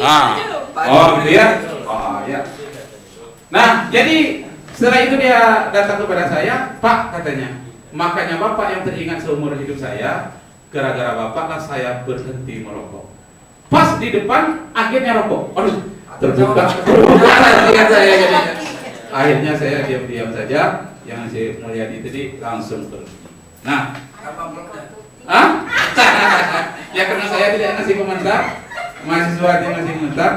Oh gitu ya. Oh ya. Nah jadi setelah itu dia datang kepada saya, Pak katanya, makanya Bapak yang teringat seumur hidup saya, gara-gara Bapak lah saya berhenti merokok. Pas di depan akhirnya rokok. Aduh, terbuka hati saya jadinya. Akhirnya saya diam-diam saja, yang si Mulyadi tadi langsung berhenti. Nah, ya karena saya tidak ngasih komentar, mahasiswa dia ngasih komentar.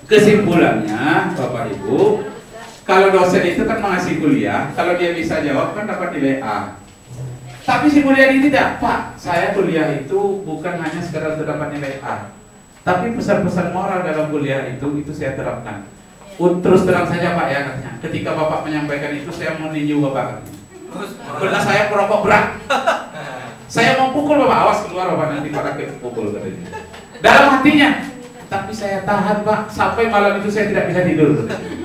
Kesimpulannya, Bapak Ibu, kalau dosen itu kan mengasih kuliah, kalau dia bisa jawab kan dapat nilai A. Tapi si Mulyadi tidak, Pak, saya kuliah itu bukan hanya sekedar untuk dapat nilai A, tapi pesan-pesan moral dalam kuliah itu saya terapkan. Terus terang saja Pak ya katanya, ketika Bapak menyampaikan itu saya mau ninju Bapak katanya. Karena saya perokok berat. Saya mau pukul Bapak, awas keluar Bapak nanti Pak Rakit pukul katanya. Dalam hatinya, tapi saya tahan Pak, sampai malam itu saya tidak bisa tidur katanya.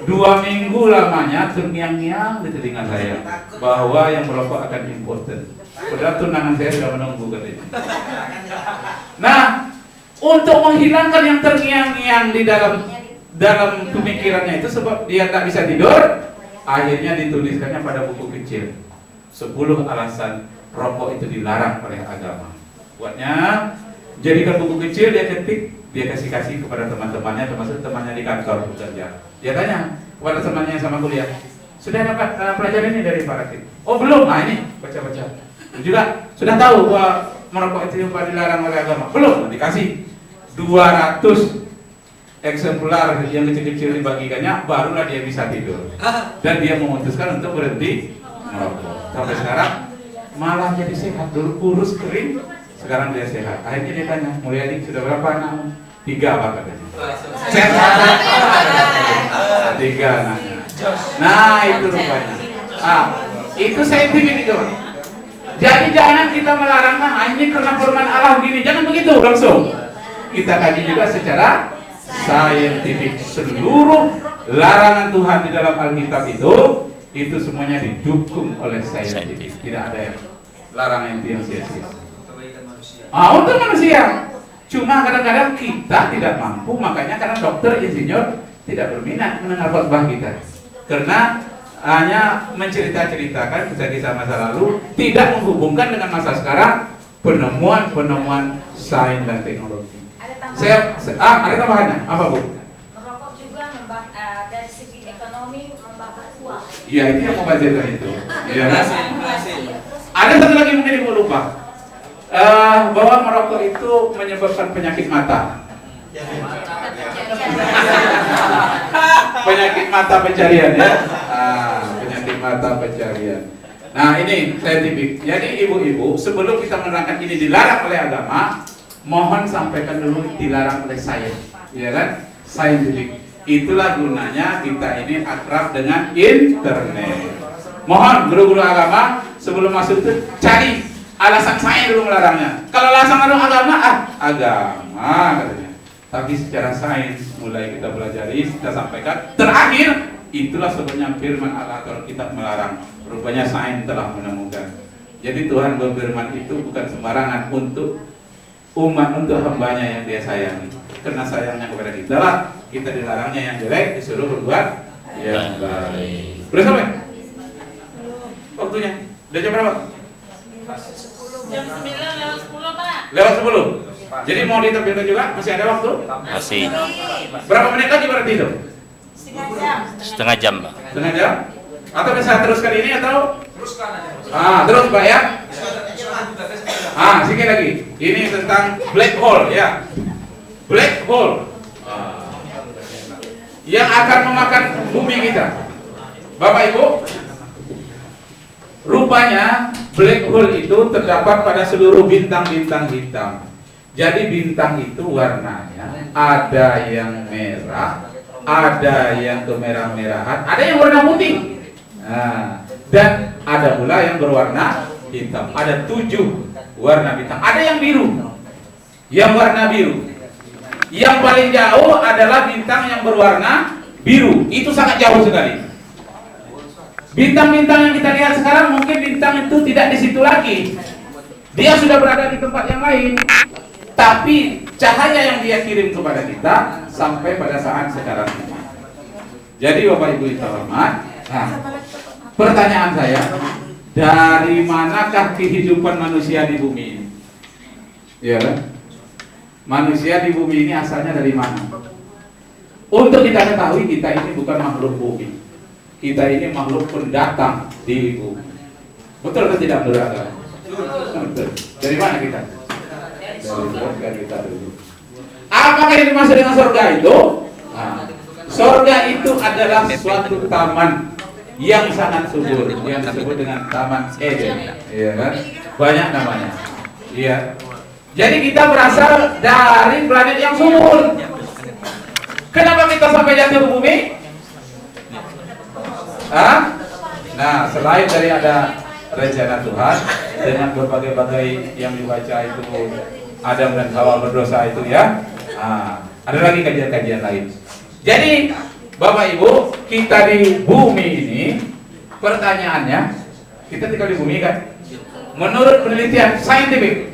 2 minggu lamanya terngiang-ngiang di telinga saya bahwa yang merokok akan important. Padahal tunangan saya sudah menunggu katanya. Nah, untuk menghilangkan yang terngiang-ngiang di dalam pemikirannya itu sebab dia tak bisa tidur, akhirnya dituliskannya pada buku kecil 10 alasan rokok itu dilarang oleh agama. Buatnya jadikan buku kecil, dia ketik, dia kasih kepada teman-temannya, termasuk temannya di kantor bekerja. Dia tanya kepada temannya yang sama kuliah, sudah dapat pelajaran ini dari Pak Rakit? Oh belum, nah ini baca-baca. Juga sudah tahu bahwa merokok itu dilarang oleh agama? Belum, dikasih 200 eksemplar yang kecil-kecil dibagikannya, barulah dia bisa tidur. Dan dia memutuskan untuk berhenti merokok. Sampai sekarang malah jadi sehat, dulu kurus kering, sekarang dia sehat. Akhirnya dia tanya, Mulyadi sudah berapa anakmu? 3 Pak katanya. Sehat. 3 anaknya. Nah itu rupanya. Itu saintifik itu. Jadi jangan kita melarang, ini karena firman Allah begini, jangan begitu langsung. Kita kaji juga secara saintifik. Seluruh larangan Tuhan di dalam Alkitab itu semuanya didukung oleh saintifik. Tidak ada yang larangan yang sia-sia. Untuk manusia. Cuma kadang-kadang kita tidak mampu, makanya karena dokter, insinyur tidak berminat mendengar khotbah kita. Karena hanya mencerita-ceritakan kisah-kisah masa lalu, tidak menghubungkan dengan masa sekarang, penemuan-penemuan sains dan teknologi. Ada tambahannya, apa Bu? Merokok juga dari segi ekonomi membakar uang. Iya, itu yang membazirkan itu. Iya kan? Ada satu lagi mungkin Ibu lupa. Bahwa merokok itu menyebabkan penyakit mata. Penyakit mata pencarian ya. Penyakit mata pencarian. Nah ini saintifik. Jadi ibu-ibu, sebelum kita menerangkan ini dilarang oleh agama, mohon sampaikan dulu dilarang oleh sains, ya kan? Saintifik. Itulah gunanya kita ini akrab dengan internet. Mohon guru-guru agama sebelum masuk itu cari alasan sains dulu melarangnya. Kalau alasan agama, agama katanya. Tapi secara sains mulai kita pelajari, kita sampaikan. Terakhir, itulah sebenarnya firman Allah kalau kita melarang. Rupanya sains telah menemukan. Jadi Tuhan berfirman itu bukan sembarangan untuk umat, untuk hambanya yang dia sayangi. Karena sayangnya kepada kita lah, kita dilarangnya yang jelek, disuruh berbuat yang baik. Udah sampai? Waktunya? Udah jam berapa? Jam 9:10 Pak. Lewat 10. Jadi mau diterbitkan juga? Masih ada waktu? Masih. Berapa menit lagi berarti itu? Setengah jam, Pak. Setengah jam? Atau bisa teruskan ini atau? Teruskan aja. Terus Pak ya? Bisa. Sedikit lagi. Ini tentang black hole ya. Black hole yang akan memakan bumi kita. Bapak Ibu, rupanya black hole itu terdapat pada seluruh bintang-bintang hitam. Jadi bintang itu warnanya ada yang merah, ada yang kemerah-merahan, ada yang warna putih. Dan ada pula yang berwarna hitam. Ada 7 warna bintang. Ada yang biru. Yang warna biru. Yang paling jauh adalah bintang yang berwarna biru. Itu sangat jauh sekali. Bintang-bintang yang kita lihat sekarang mungkin bintang itu tidak di situ lagi. Dia sudah berada di tempat yang lain. tapi cahaya yang dia kirim kepada kita sampai pada saat sekarang ini. Jadi Bapak Ibu yang terhormat, nah, pertanyaan saya, dari manakah kehidupan manusia di bumi ini? Ya kan? Manusia di bumi ini asalnya dari mana? Untuk kita ketahui, kita ini bukan makhluk bumi. Kita ini makhluk pendatang di bumi. Betul atau tidak menurut Anda? Betul. Dari mana kita? Dari surga kita dulu. Apakah yang dimaksud dengan surga itu? Nah, surga itu adalah suatu taman yang sangat subur, yang disebut dengan Taman Eden. Iya kan? Banyak namanya. Iya. Jadi kita berasal dari planet yang subur. Kenapa kita sampai jatuh ke bumi? Hah? Nah, selain dari ada rencana Tuhan dengan berbagai-bagai yang dibaca itu Adam dan Hawa berdosa itu ya. Nah, ada lagi kajian-kajian lain. Jadi Bapak Ibu, kita di bumi ini, pertanyaannya, kita tinggal di bumi kan? Menurut penelitian saintifik,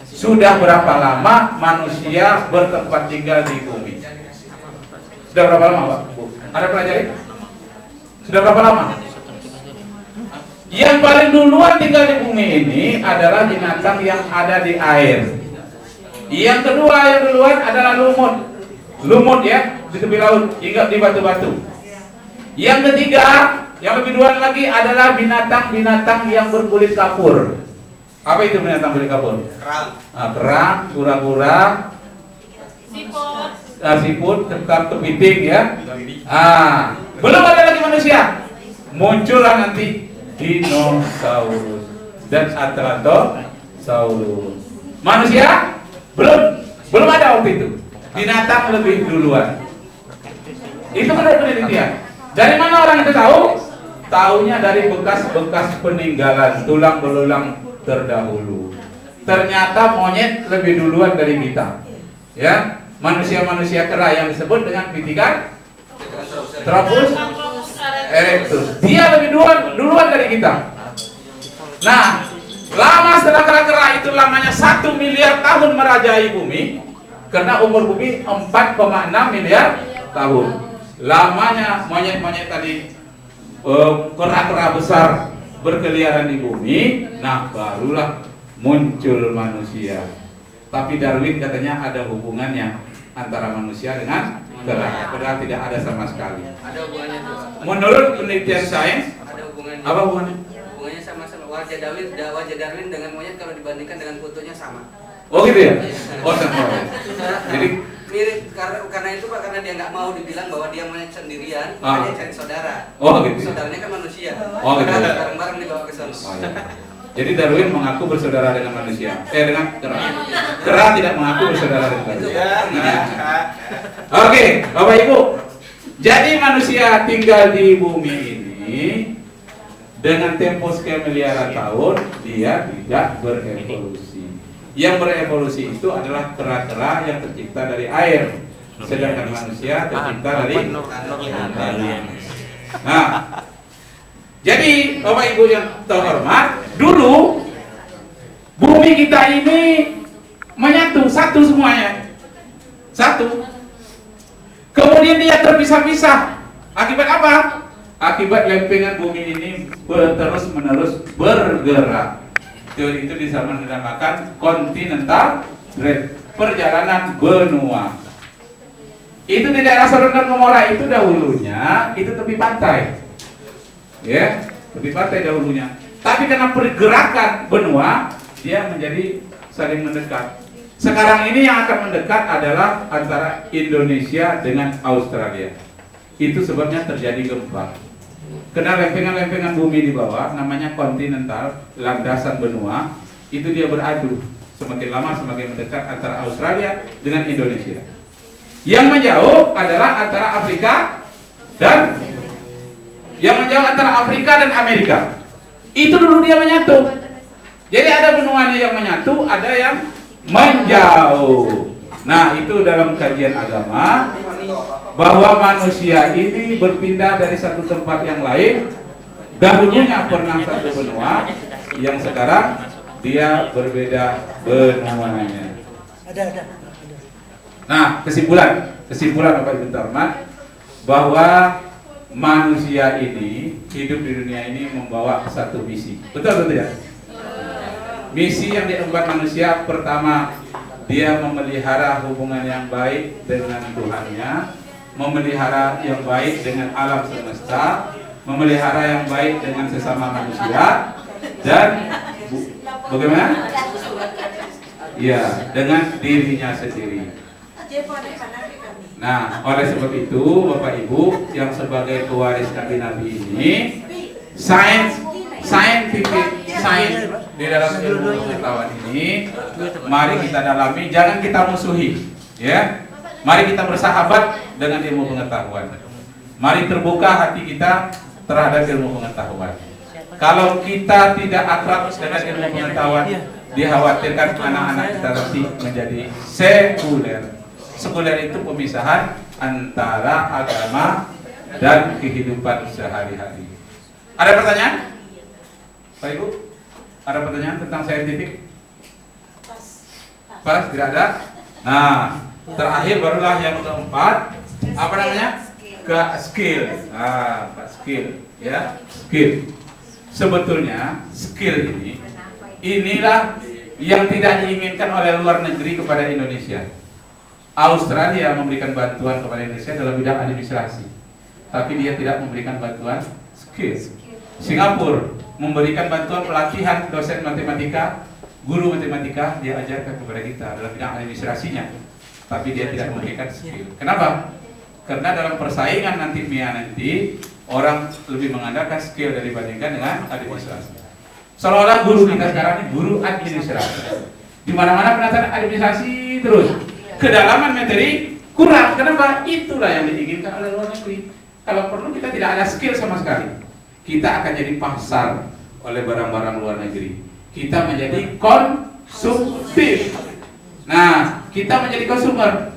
sudah berapa lama manusia bertempat tinggal di bumi? Sudah berapa lama, Pak? Bu? Ada pelajari? Sudah berapa lama? Yang paling duluan tinggal di bumi ini adalah binatang yang ada di air. Yang kedua yang duluan adalah lumut. Lumut ya, di tepi laut, hingga di batu-batu. Yang ketiga, yang lebih duluan lagi adalah binatang-binatang yang berkulit kapur. Apa itu binatang kulit kapur? Kerang. Nah, kerang, kura-kura, siput, kepiting ya. Belum ada lagi manusia. Muncullah nanti dinosaurus dan Atlantosaurus. Manusia belum ada waktu itu. Binatang lebih duluan. Itu menurut penelitian. Dari mana orang itu tahu? Taunya dari bekas-bekas peninggalan tulang belulang terdahulu. Ternyata monyet lebih duluan dari kita. Ya, manusia-manusia kera yang disebut dengan Pithecanthropus erectus. Dia lebih duluan dari kita. Nah, lama setelah kera-kera itu lamanya 1 miliar tahun merajai bumi. Karena umur bumi 4,6 miliar tahun. Lamanya monyet-monyet tadi, kera-kera besar berkeliaran di bumi. Nah, barulah muncul manusia. Tapi Darwin katanya ada hubungannya antara manusia dengan kera. Padahal tidak ada sama sekali. Ada hubungannya tuh. Menurut penelitian sains, Ada hubungannya. apa hubungannya? Hubungannya sama wajah Darwin dengan monyet kalau dibandingkan dengan fotonya sama. Oh gitu ya? Oh sama. Jadi Mirip karena itu Pak, karena dia nggak mau dibilang bahwa dia monyet sendirian, dia cari saudara. Oh gitu. Saudaranya kan manusia. Oh gitu. Bareng-bareng dibawa ke sana. Oh, iya. Jadi Darwin mengaku bersaudara dengan manusia. Dengan kera. Kera tidak mengaku bersaudara dengan manusia. Oke, Bapak Ibu. Jadi manusia tinggal di bumi ini dengan tempo sekian miliaran tahun, dia tidak berevolusi. Yang berevolusi itu adalah kera-kera yang tercipta dari air, sedangkan manusia tercipta dari tanah. Nah, jadi Bapak Ibu yang terhormat, dulu bumi kita ini menyatu, satu semuanya, satu. Kemudian dia terpisah-pisah. Akibat apa? Akibat lempengan bumi ini terus-menerus bergerak. Teori itu dinamakan continental drift, perjalanan benua. Itu di daerah Sodom dan Gomora itu dahulunya itu tepi pantai, ya, tepi pantai dahulunya. Tapi karena pergerakan benua, dia menjadi saling mendekat. Sekarang ini yang akan mendekat adalah antara Indonesia dengan Australia. Itu sebabnya terjadi gempa. Karena lempengan-lempengan bumi di bawah, namanya kontinental, landasan benua, itu dia beradu. Semakin lama semakin mendekat antara Australia dengan Indonesia. Yang menjauh adalah antara Afrika dan Amerika. Itu dulu dia menyatu. Jadi ada benuanya yang menyatu, ada yang menjauh. Nah, itu dalam kajian agama bahwa manusia ini berpindah dari satu tempat yang lain. Dahulunya pernah satu benua, yang sekarang dia berbeda benuanya. Nah, kesimpulan Bapak Ibu terhormat bahwa manusia ini hidup di dunia ini membawa satu misi. Betul atau tidak? Misi yang diemban manusia pertama, dia memelihara hubungan yang baik dengan Tuhannya, memelihara yang baik dengan alam semesta, memelihara yang baik dengan sesama manusia, dan bagaimana? Ya, dengan dirinya sendiri. Nah, oleh sebab itu, Bapak Ibu yang sebagai pewaris nabi-nabi ini, sains di dalam ilmu pengetahuan ini, mari kita dalami, jangan kita musuhi, ya. Mari kita bersahabat dengan ilmu pengetahuan. Mari terbuka hati kita terhadap ilmu pengetahuan. Kalau kita tidak akrab dengan ilmu pengetahuan, dikhawatirkan anak-anak kita nanti menjadi sekuler. Sekuler itu pemisahan antara agama dan kehidupan sehari-hari. Ada pertanyaan? Pak Ibu? Ada pertanyaan tentang saintifik? Pas, tidak ada? Nah, terakhir barulah yang keempat. Apa namanya? Skill. Ah, skill, ya, skill. Sebetulnya skill inilah yang tidak diinginkan oleh luar negeri kepada Indonesia. Australia memberikan bantuan kepada Indonesia dalam bidang administrasi, tapi dia tidak memberikan bantuan skill. Singapura memberikan bantuan pelatihan dosen matematika, guru matematika, dia ajarkan kepada kita dalam bidang administrasinya, tapi dia tidak memberikan skill. Kenapa? Karena dalam persaingan nanti orang lebih mengandalkan skill dibandingkan dengan administrasi. Seolah-olah guru kita sekarang ini guru administrasi. Di mana-mana penataran administrasi terus. Kedalaman materi kurang. Kenapa? Itulah yang diinginkan oleh luar negeri. Kalau perlu kita tidak ada skill sama sekali, kita akan jadi pasar oleh barang-barang luar negeri. Kita menjadi konsumtif. Nah, kita menjadi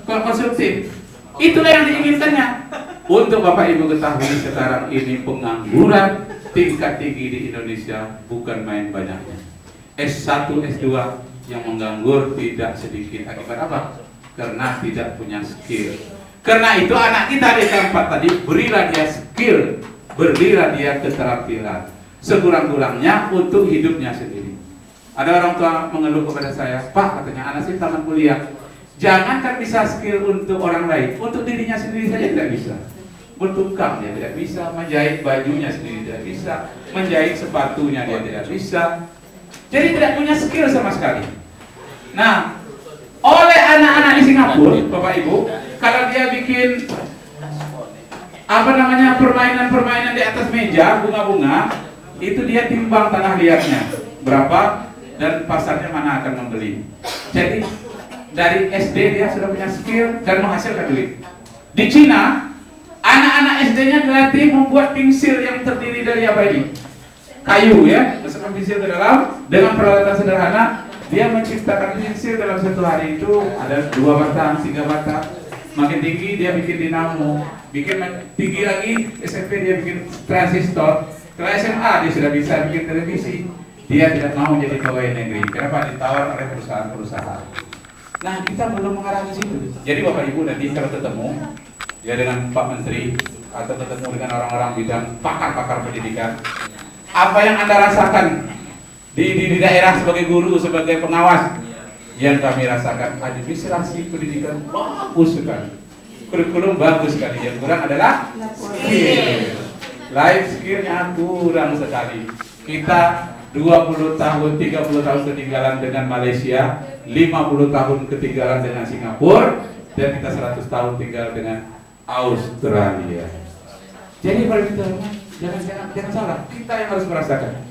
konsumtif. Itulah yang diinginkannya. Untuk Bapak Ibu ketahui sekarang ini pengangguran tingkat tinggi di Indonesia bukan main banyaknya. S1, S2 yang menganggur tidak sedikit. Akibat apa? Karena tidak punya skill. Karena itu anak kita di tempat tadi, berilah dia skill, berilah dia keterampilan, sekurang-kurangnya untuk hidupnya sendiri. Ada orang tua mengeluh kepada saya, Pak, katanya anak saya tamat kuliah, jangankan bisa skill untuk orang lain, untuk dirinya sendiri saja tidak bisa. Bertukang dia tidak bisa, menjahit bajunya sendiri tidak bisa, menjahit sepatunya dia tidak bisa. Jadi tidak punya skill sama sekali. Nah, oleh anak-anak di Singapura, Bapak Ibu, kalau dia bikin permainan di atas meja, bunga-bunga, itu dia timbang tanah liatnya berapa dan pasarnya mana akan membeli. Jadi dari SD dia sudah punya skill dan menghasilkan duit. Di Cina, anak-anak SD-nya dilatih membuat pensil yang terdiri dari apa ini? Kayu, ya, masukkan pensil ke dalam dengan peralatan sederhana. Dia menciptakan pensil dalam satu hari itu ada 2 batang, 3 batang. Makin tinggi dia bikin dinamo, bikin tinggi lagi SMP dia bikin transistor. Kalau SMA dia sudah bisa bikin televisi. Dia tidak mau jadi pegawai negeri. Kenapa? Ditawar oleh perusahaan-perusahaan. Nah, kita belum mengarah ke situ. Jadi Bapak Ibu nanti kalau ketemu ya dengan Pak Menteri atau ketemu dengan orang-orang bidang pakar-pakar pendidikan, apa yang Anda rasakan di daerah sebagai guru, sebagai pengawas, yang kami rasakan administrasi pendidikan bagus sekali, kurikulum bagus sekali, yang kurang adalah skill. Life skillnya kurang sekali. Kita 20 tahun, 30 tahun ketinggalan dengan Malaysia, 50 tahun ketinggalan dengan Singapura, dan kita 100 tahun tinggal dengan Australia. Jadi jangan salah, kita yang harus merasakan.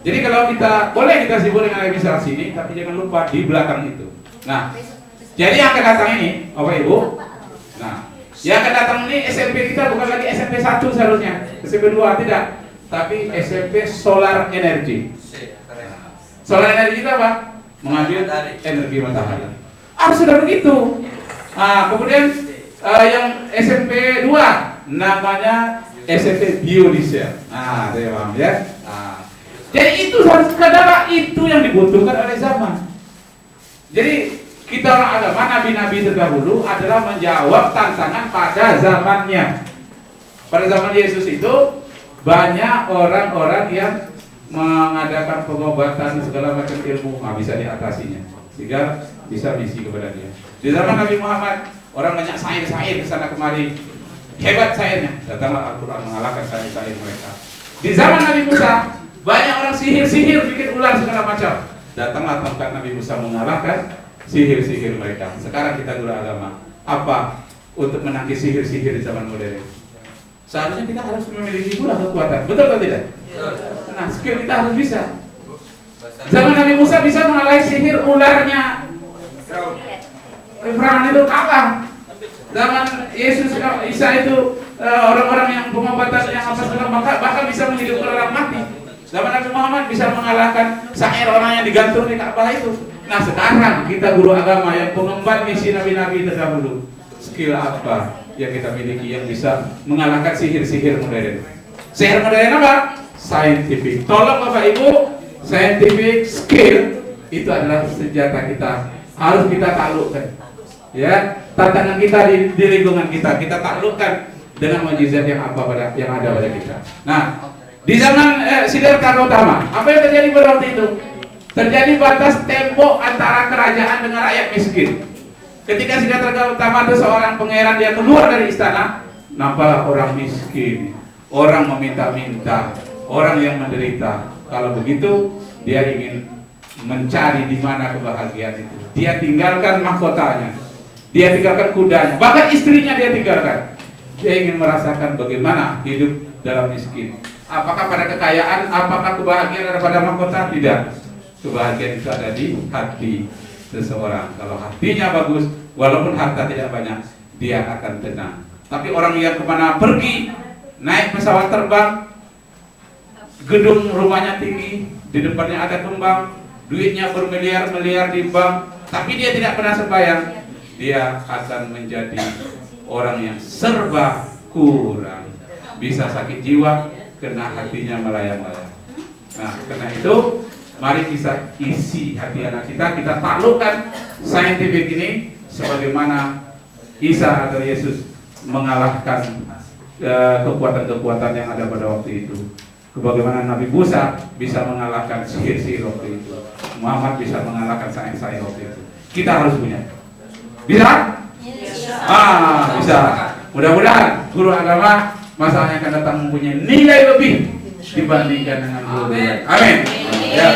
Jadi kalau kita boleh kita sibuk dengan administrasi ini, tapi jangan lupa di belakang itu. Nah, jadi yang akan datang ini, Bapak Ibu, nah, yang akan datang ini SMP kita bukan lagi SMP 1 seharusnya, SMP 2 tidak, tapi SMP Solar Energy. Solar Energy itu apa? Mengambil energi matahari. Sudah begitu. Nah, kemudian yang SMP 2 namanya SMP Biodiesel. Nah, saya paham ya. Nah, jadi itu kadang itu yang dibutuhkan oleh zaman. Jadi kita Kita orang agama, nabi-nabi terdahulu adalah menjawab tantangan pada zamannya. Pada zaman Yesus itu banyak orang-orang yang mengadakan pengobatan segala macam ilmu, bisa diatasinya, sehingga bisa misi kepada dia. Di zaman Nabi Muhammad, orang banyak sair-sair kesana kemari, hebat sairnya, datanglah Al-Quran mengalahkan sair-sair mereka. Di zaman Nabi Musa, banyak orang sihir-sihir bikin ular segala macam, datanglah tongkat Nabi Musa mengalahkan sihir-sihir mereka. Sekarang kita guru agama, apa untuk menangkis sihir-sihir di zaman modern? Seharusnya kita harus memiliki pula kekuatan, betul atau tidak? Nah, skill kita harus bisa. Zaman Nabi Musa bisa mengalahi sihir ularnya Firaun itu kalah. Zaman Yesus Isa itu orang-orang yang pengobatan yang apa segala bahkan bisa menghidupkan orang mati. Zaman Nabi Muhammad bisa mengalahkan syair orang yang digantung di Ka'bah itu. Nah, sekarang kita guru agama yang pengemban misi nabi-nabi terdahulu, skill apa yang kita miliki yang bisa mengalahkan sihir-sihir modern? Sihir modern apa? Scientific. Tolong Bapak Ibu, scientific skill itu adalah senjata kita, harus kita taklukkan. Ya, tantangan kita di lingkungan kita taklukkan dengan mukjizat yang ada pada kita. Nah, di zaman Siddhartha Gautama, apa yang terjadi pada waktu itu? Terjadi batas tembok antara kerajaan dengan rakyat miskin. Ketika Siddhartha Gautama itu seorang pangeran, dia keluar dari istana, nampaklah orang miskin, orang meminta-minta, orang yang menderita. Kalau begitu, dia ingin mencari di mana kebahagiaan itu. Dia tinggalkan mahkotanya, dia tinggalkan kudanya, bahkan istrinya dia tinggalkan. Dia ingin merasakan bagaimana hidup dalam miskin. Apakah pada kekayaan, apakah kebahagiaan ada pada mahkota? Tidak. Kebahagiaan itu ada di hati seseorang. Kalau hatinya bagus, walaupun harta tidak banyak, dia akan tenang. Tapi orang yang kemana pergi, naik pesawat terbang, gedung rumahnya tinggi, di depannya ada kembang, duitnya bermiliar-miliar di bank, tapi dia tidak pernah sembahyang, dia akan menjadi orang yang serba kurang, bisa sakit jiwa karena hatinya melayang-layang. Nah, karena itu mari kita isi hati anak kita taklukkan saintifik ini sebagaimana Isa atau Yesus mengalahkan kekuatan-kekuatan yang ada pada waktu itu. Sebagaimana Nabi Musa bisa mengalahkan sihir-sihir waktu itu, Muhammad bisa mengalahkan sains-sains waktu itu. Kita harus punya. Bisa? Bisa. Mudah-mudahan guru agama masa yang akan datang mempunyai nilai lebih dibandingkan dengan guru. Amin. Ya.